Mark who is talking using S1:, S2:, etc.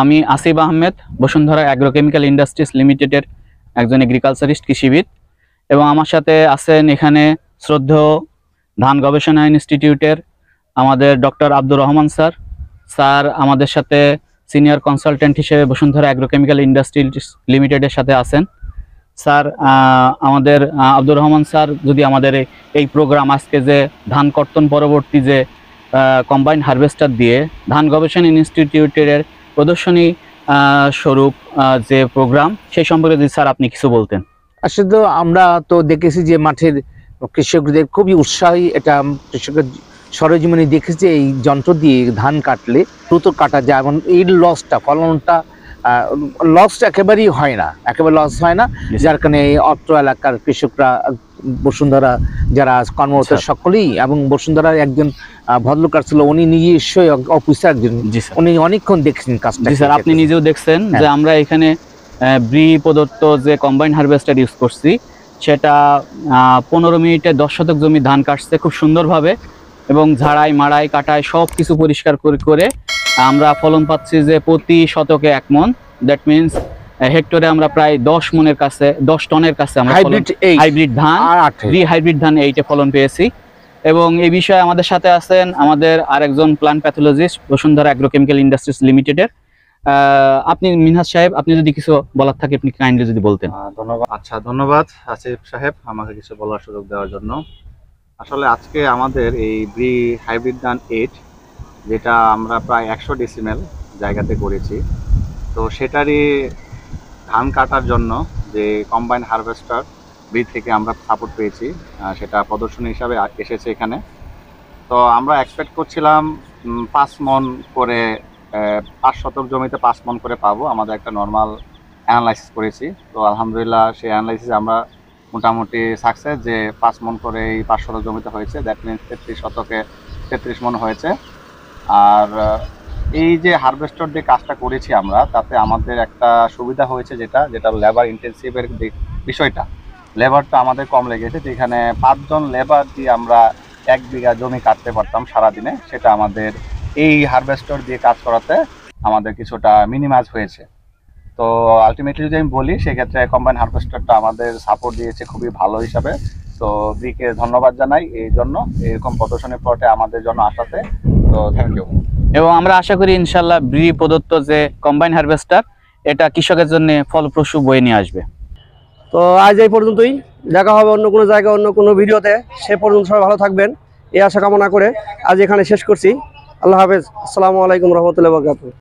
S1: আমি Asif Ahmed, Bashundhara agrochemical industries লিমিটেডের একজন এগ্রিকালচারিস্ট কৃষিবিদ। এবং আমার সাথে আছেন এখানে শ্রদ্ধেয় ধান গবেষণা ইনস্টিটিউটের আমাদের doctor Abdur Rahman sir. Sir আমাদের সাথে সিনিয়র কনসালটেন্ট হিসেবে বসুন্ধরা অ্যাগ্রোকেমিক্যাল ইন্ডাস্ট্রিজ লিমিটেডের সাথে আছেন। স্যার, আমাদের আব্দুর রহমান স্যার যদি আমাদের এই প্রোগ্রাম আজকে যে ধান কর্তন পরবর্তী যে কম্বাইন হারভেস্টার দিয়ে ধান গবেষণা ইনস্টিটিউটের প্রদর্শনী স্বরূপ যে প্রোগ্রাম, সেই সম্পর্কে যদি স্যার আপনি কিছু বলতেন।
S2: আসলে তো আমরা তো দেখেছি যে মাঠের কৃষকদের খুবই উৎসাহী, এটা কৃষকের সরজীবনে দেখেছি এই যন্ত্র দিয়ে ধান কাটলে দ্রুত কাটা যায় এবং এই ফলনটা একেবারেই হয় না, একেবারে লস হয় না। যার কারণে এই অত্র এলাকার কৃষকরা, বসুন্ধরা যারা কর্মরত সকলেই, এবং বসুন্ধরার একজন ভদ্রলোক ছিল, উনি নিজস্বই অফিসার একজন, উনি অনেকক্ষণ দেখছেন কাজটা।
S1: স্যার, আপনি নিজেও দেখছেন যে আমরা এখানে ব্রি প্রদত্ত যে কম্বাইন হারভেস্টার ইউজ করছি, সেটা 15 মিনিটে 10 শতক জমি ধান কাটছে খুব সুন্দরভাবে, এবং ঝাড়াই মাড়াই কাটাই সব কিছু পরিষ্কার করে আমরা ফলন পাচ্ছি যে প্রতি শতকে 1 মন। দ্যাট মিনস হেক্টরে আমরা প্রায় 10 মনের কাছে, 10 টনের কাছে আমরা হাইব্রিড ধান, হাইব্রিড ধান 8 ফলন পেয়েছি। এবং এই বিষয়ে আমাদের সাথে আছেন আমাদের আরেকজন plant pathologist Bashundhara agrochemical industries লিমিটেডের। আপনি মিনহাজ সাহেব, আপনি যদি কিছু বলার থাকে আপনি কাইন্ডলি যদি বলতেন।
S3: ধন্যবাদ। আচ্ছা, ধন্যবাদ আসিফ সাহেব আমাকে কিছু বলার সুযোগ দেওয়ার জন্য। আসলে আজকে আমাদের এই ব্রি হাইব্রিড ধান 8, যেটা আমরা প্রায় 100 ডেসিমেল জায়গাতে করেছি, তো সেটারই ধান কাটার জন্য যে কম্বাইন হারভেস্টার ব্রি থেকে আমরা সাপোর্ট পেয়েছি, সেটা প্রদর্শনী হিসাবে এসেছে এখানে। তো আমরা এক্সপেক্ট করছিলাম 5 মন করে, 5 শতক জমিতে 5 মন করে পাবো। আমাদের একটা নর্মাল অ্যানালাইসিস করেছি, তো আলহামদুলিল্লাহ সেই অ্যানালাইসিসে আমরা মোটামুটি সাকসেস যে 5 মন করে এই 5 শতক জমিতে হয়েছে। দ্যাট মিনস 33 শতকে 33 মন হয়েছে। আর এই যে হারভেস্টার দিয়ে কাজটা করেছি আমরা, তাতে আমাদের একটা সুবিধা হয়েছে, যেটা লেবার ইন্টেন্সিভের বিষয়টা, লেবারটা আমাদের কম লেগেছে। যেখানে 5 জন লেবার দিয়ে আমরা 1 বিঘা জমি কাটতে পারতাম সারাদিনে, সেটা আমাদের এই হারভেস্টার দিয়ে কাজ করাতে আমাদের কিছুটা মিনিমাইজ হয়েছে। তো আলটিমেটলি যদি আমি বলি, সেক্ষেত্রে কম্বাইন হারভেস্টারটা আমাদের সাপোর্ট দিয়েছে খুবই ভালো হিসাবে। তো ব্রিকে ধন্যবাদ জানাই এই জন্য, এরকম প্রদর্শনী প্লটে আমাদের জন্য আসাতে। তো থ্যাংক ইউ।
S1: এবং আমরা আশা করি ইনশাল্লাহ ব্রি প্রদত্ত যে কম্বাইন হারভেস্টার, এটা কৃষকের জন্য ফলপ্রসূ বয়ে নিয়ে আসবে।
S4: তো আজ এই পর্যন্তই, দেখা হবে অন্য কোনো জায়গায় অন্য কোনো ভিডিওতে। সে পর্যন্ত সবাই ভালো থাকবেন, এই আশা কামনা করে আজ এখানে শেষ করছি। আল্লাহ হাফেজ। আসসালামু আলাইকুম রহমতুল্লাহি ওয়া বারাকাতুহু।